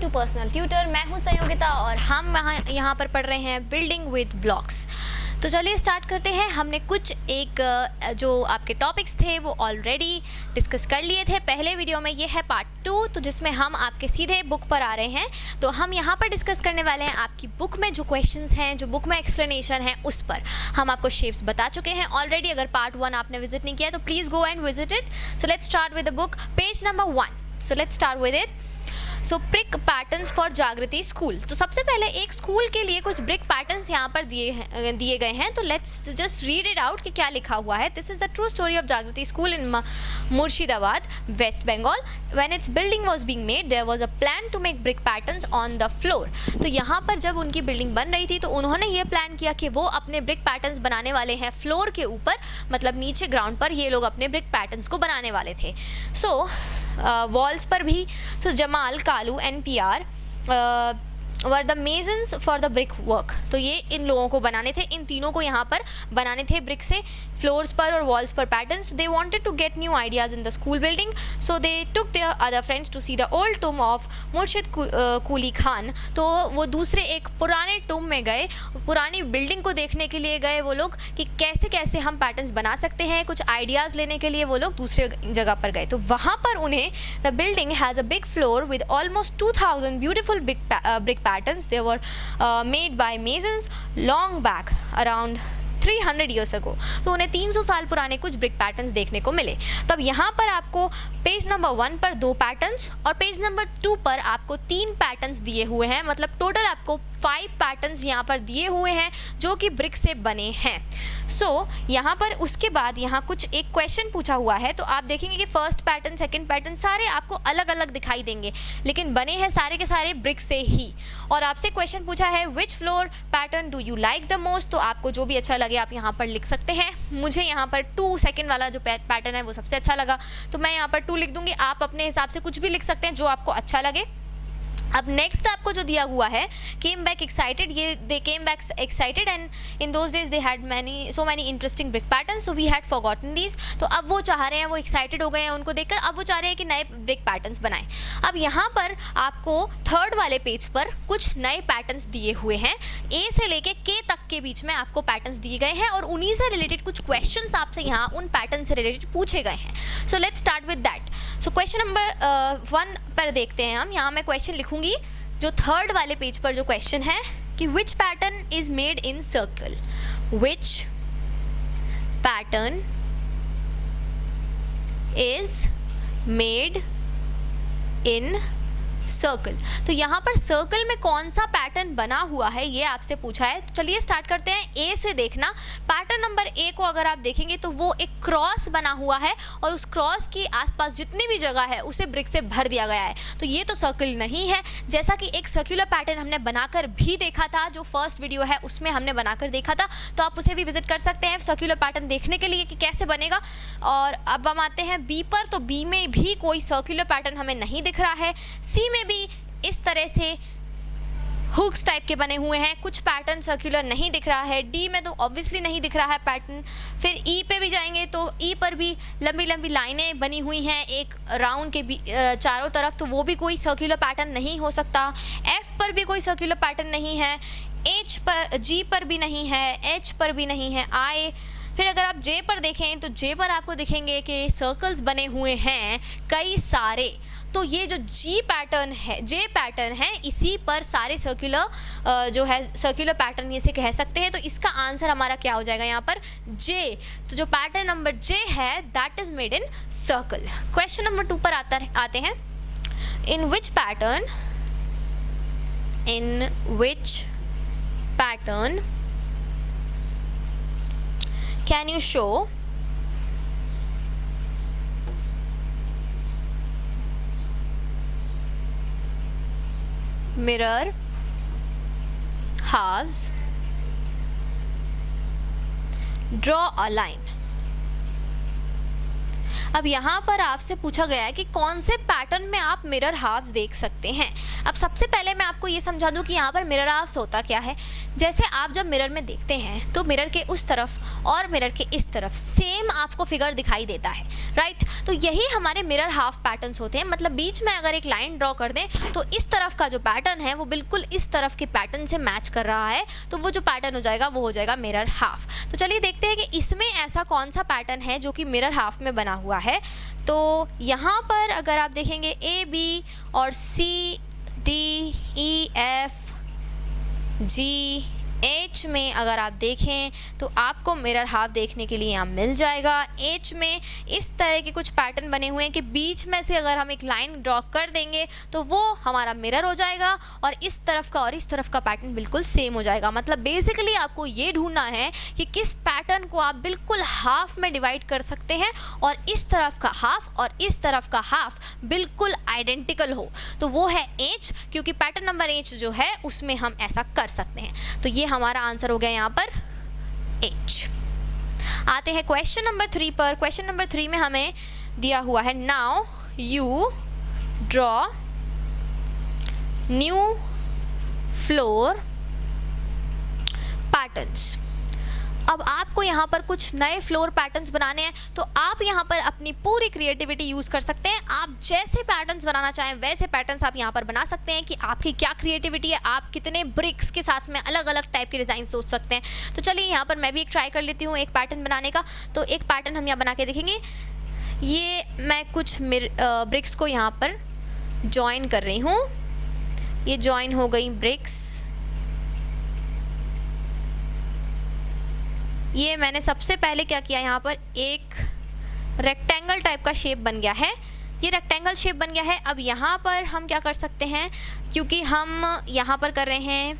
To personal tutor. मैं हूं संयोगिता और हम यहाँ पर पढ़ रहे हैं बिल्डिंग विद ब्लॉक्स। तो चलिए स्टार्ट करते हैं। हमने कुछ जो आपके टॉपिक्स थे वो ऑलरेडी डिस्कस कर लिए थे पहले वीडियो में। ये है पार्ट 2, तो जिसमें हम आपके सीधे बुक पर आ रहे हैं। तो हम यहाँ पर डिस्कस करने वाले हैं आपकी बुक में जो क्वेश्चंस हैं, जो बुक में एक्सप्लेनेशन है, उस पर हम आपको शेप्स बता चुके हैं ऑलरेडी। अगर पार्ट 1 आपने विजिट नहीं किया तो please go and visit it. So let's start with the book, page number 1। So let's start with it. So brick patterns for जागृति स्कूल। तो सबसे पहले एक स्कूल के लिए कुछ ब्रिक पैटर्न्स यहाँ पर दिए गए हैं। तो let's just read it out कि क्या लिखा हुआ है। This is the true story of Jagriti school in Murshidabad, West Bengal. When its building was being made, there was a plan to make brick patterns on the floor. तो यहाँ पर जब उनकी बिल्डिंग बन रही थी तो उन्होंने ये प्लान किया कि वो अपने ब्रिक पैटर्न्स बनाने वाले हैं फ्लोर के ऊपर, मतलब नीचे ग्राउंड पर ये लोग अपने ब्रिक पैटर्न्स को बनाने वाले थे। सो वॉल्स पर भी तो Jamal, Kalu and PR were the masons for the brick work. तो ये इन लोगों को बनाने थे, इन तीनों को यहाँ पर बनाने थे ब्रिक से फ्लोर्स पर और वॉल्स पर patterns. They wanted to get new ideas in the school building, so they took their other friends to see the old tomb of Murshid Quli Khan. तो वो दूसरे एक पुराने टूम में गए, पुरानी बिल्डिंग को देखने के लिए गए वो लोग कि कैसे कैसे हम पैटर्न्स बना सकते हैं। कुछ आइडियाज़ लेने के लिए वो लोग दूसरे जगह पर गए। तो वहाँ पर उन्हें the building has a big floor with almost 2000 beautiful brick patterns. They were made by masons long back around 300 years ago. तो उन्हें 300 साल पुराने कुछ ब्रिक पैटर्न्स देखने को मिले। तब यहाँ पर आपको पेज नंबर 1 पर 2 पैटर्न्स और पेज नंबर 2 पर आपको 3 पैटर्न्स दिए हुए हैं, मतलब टोटल आपको 5 पैटर्न्स यहाँ पर दिए हुए हैं जो कि ब्रिक से बने हैं। सो यहाँ पर उसके बाद यहाँ कुछ एक क्वेश्चन पूछा हुआ है। तो आप देखेंगे कि फर्स्ट पैटर्न, सेकंड पैटर्न सारे आपको अलग अलग दिखाई देंगे, लेकिन बने हैं सारे के सारे ब्रिक से ही। और आपसे क्वेश्चन पूछा है विच floor pattern do you like the most. तो आपको जो भी अच्छा लगे आप यहाँ पर लिख सकते हैं। मुझे यहाँ पर 2 सेकंड वाला जो पैटर्न है वो सबसे अच्छा लगा, तो मैं यहाँ पर 2 लिख दूंगी। आप अपने हिसाब से कुछ भी लिख सकते हैं जो आपको अच्छा लगे। अब नेक्स्ट आपको जो दिया हुआ है केम बैक एक्साइटेड, ये they came back excited and in those days they had so many interesting brick pattern, so we had forgotten these. तो अब वो चाह रहे हैं, वो एक्साइटेड हो गए हैं उनको देखकर, अब वो चाह रहे हैं कि नए ब्रिक पैटर्न्स बनाएं। अब यहाँ पर आपको 3rd वाले पेज पर कुछ नए पैटर्न्स दिए हुए हैं। ए से लेके के तक के बीच में आपको पैटर्न्स दिए गए हैं और उन्हीं से रिलेटेड कुछ क्वेश्चंस आपसे यहाँ उन पैटर्न से रिलेटेड पूछे गए हैं। So let's start with that. So question number 1 पर देखते हैं हम। यहाँ मैं क्वेश्चन लिखूंगी जो 3rd वाले पेज पर जो क्वेश्चन है कि which pattern is made in circle, which pattern is made in circle. तो यहाँ पर सर्कल में कौन सा पैटर्न बना हुआ है ये आपसे पूछा है। तो चलिए स्टार्ट करते हैं ए से देखना। पैटर्न नंबर ए को अगर आप देखेंगे तो वो एक क्रॉस बना हुआ है और उस क्रॉस के आसपास जितनी भी जगह है उसे ब्रिक से भर दिया गया है। तो ये तो सर्कल नहीं है, जैसा कि एक सर्कुलर पैटर्न हमने बनाकर भी देखा था, जो फर्स्ट वीडियो है उसमें हमने बनाकर देखा था। तो आप उसे भी विजिट कर सकते हैं सर्कुलर पैटर्न देखने के लिए कि कैसे बनेगा। और अब हम आते हैं बी पर। तो बी में भी कोई सर्कुलर पैटर्न हमें नहीं दिख रहा है। सी में भी इस तरह से हुक्स टाइप के बने हुए हैं, कुछ पैटर्न सर्कुलर नहीं दिख रहा है। डी में तो ऑब्वियसली नहीं दिख रहा है पैटर्न। फिर ई पे भी जाएंगे तो ई पर भी लंबी लंबी लाइनें बनी हुई हैं एक राउंड के चारों तरफ, तो वो भी कोई सर्कुलर पैटर्न नहीं हो सकता। एफ पर भी कोई सर्कुलर पैटर्न नहीं है। एच पर, जी पर भी नहीं है, एच पर भी नहीं है, आई। फिर अगर आप जे पर देखें तो जे पर आपको दिखेंगे कि सर्कल्स बने हुए हैं कई सारे। तो ये जो जी पैटर्न है, जे पैटर्न है, इसी पर सारे सर्कुलर जो है सर्कुलर पैटर्न इसे कह सकते हैं। तो इसका आंसर हमारा क्या हो जाएगा यहाँ पर जे। तो जो पैटर्न नंबर जे है that is made in circle. Question number 2 पर आते हैं। In which pattern can you show mirror halves, draw a line। अब यहाँ पर आपसे पूछा गया है कि कौन से पैटर्न में आप मिरर हाफ्स देख सकते हैं। अब सबसे पहले मैं आपको ये समझा दूँ कि यहाँ पर मिरर हाफ्स होता क्या है। जैसे आप जब मिरर में देखते हैं तो मिरर के उस तरफ और मिरर के इस तरफ सेम आपको फिगर दिखाई देता है, राइट। तो यही हमारे मिरर हाफ पैटर्न्स होते हैं। मतलब बीच में अगर एक लाइन ड्रॉ कर दें तो इस तरफ का जो पैटर्न है वो बिल्कुल इस तरफ के पैटर्न से मैच कर रहा है, तो वो जो पैटर्न हो जाएगा वो हो जाएगा मिरर हाफ। तो चलिए देखते हैं कि इसमें ऐसा कौन सा पैटर्न है जो कि मिरर हाफ में बना हुआ है। तो यहाँ पर अगर आप देखेंगे ए बी और C D E F G H में अगर आप देखें तो आपको मिरर हाफ देखने के लिए यहाँ मिल जाएगा। एच में इस तरह के कुछ पैटर्न बने हुए हैं कि बीच में से अगर हम एक लाइन ड्रॉ कर देंगे तो वो हमारा मिरर हो जाएगा और इस तरफ का और इस तरफ का पैटर्न बिल्कुल सेम हो जाएगा। मतलब बेसिकली आपको ये ढूंढना है कि किस पैटर्न को आप बिल्कुल हाफ में डिवाइड कर सकते हैं और इस तरफ का हाफ और इस तरफ का हाफ बिल्कुल आइडेंटिकल हो, तो वो है एच, क्योंकि पैटर्न नंबर एच जो है उसमें हम ऐसा कर सकते हैं। तो ये हमारा आंसर हो गया यहाँ पर H। आते हैं क्वेश्चन नंबर 3 पर। क्वेश्चन नंबर 3 में हमें दिया हुआ है now you draw new floor patterns. अब आपको यहाँ पर कुछ नए फ्लोर पैटर्न्स बनाने हैं, तो आप यहाँ पर अपनी पूरी क्रिएटिविटी यूज़ कर सकते हैं। आप जैसे पैटर्न्स बनाना चाहें वैसे पैटर्न्स आप यहाँ पर बना सकते हैं कि आपकी क्या क्रिएटिविटी है, आप कितने ब्रिक्स के साथ में अलग अलग टाइप के डिज़ाइन सोच सकते हैं। तो चलिए यहाँ पर मैं भी एक ट्राई कर लेती हूँ एक पैटर्न बनाने का। तो एक पैटर्न हम यहाँ बना के देखेंगे। ये मैं कुछ ब्रिक्स को यहाँ पर जॉइन कर रही हूँ। ये जॉइन हो गई ब्रिक्स। ये मैंने सबसे पहले क्या किया, यहाँ पर एक रेक्टेंगल टाइप का शेप बन गया है। ये रेक्टेंगल शेप बन गया है। अब यहाँ पर हम क्या कर सकते हैं, क्योंकि हम यहाँ पर कर रहे हैं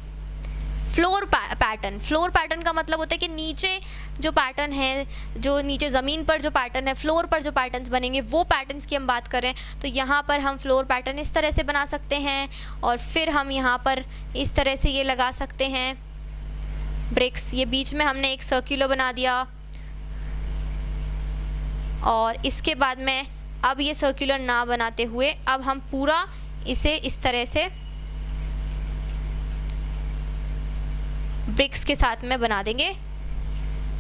फ्लोर पैटर्न। फ्लोर पैटर्न का मतलब होता है कि नीचे जो पैटर्न है, जो नीचे ज़मीन पर जो पैटर्न है, फ्लोर पर जो पैटर्न्स बनेंगे वो पैटर्न्स की हम बात करें तो यहाँ पर हम फ्लोर पैटर्न इस तरह से बना सकते हैं और फिर हम यहाँ पर इस तरह से ये लगा सकते हैं ब्रिक्स। ये बीच में हमने एक सर्कुलर बना दिया और इसके बाद में अब ये सर्कुलर ना बनाते हुए अब हम पूरा इसे इस तरह से ब्रिक्स के साथ में बना देंगे।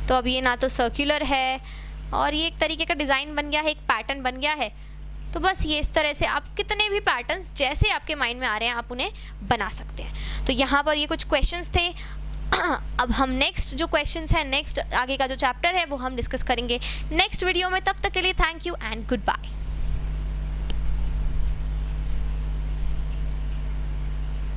तो अब ये ना तो सर्कुलर है और ये एक तरीके का डिज़ाइन बन गया है, एक पैटर्न बन गया है। तो बस ये इस तरह से आप कितने भी पैटर्न्स जैसे आपके माइंड में आ रहे हैं आप उन्हें बना सकते हैं। तो यहाँ पर ये कुछ क्वेश्चंस थे। अब हम नेक्स्ट जो क्वेश्चंस हैं, नेक्स्ट आगे का जो चैप्टर है वो हम डिस्कस करेंगे नेक्स्ट वीडियो में। तब तक के लिए thank you and good bye.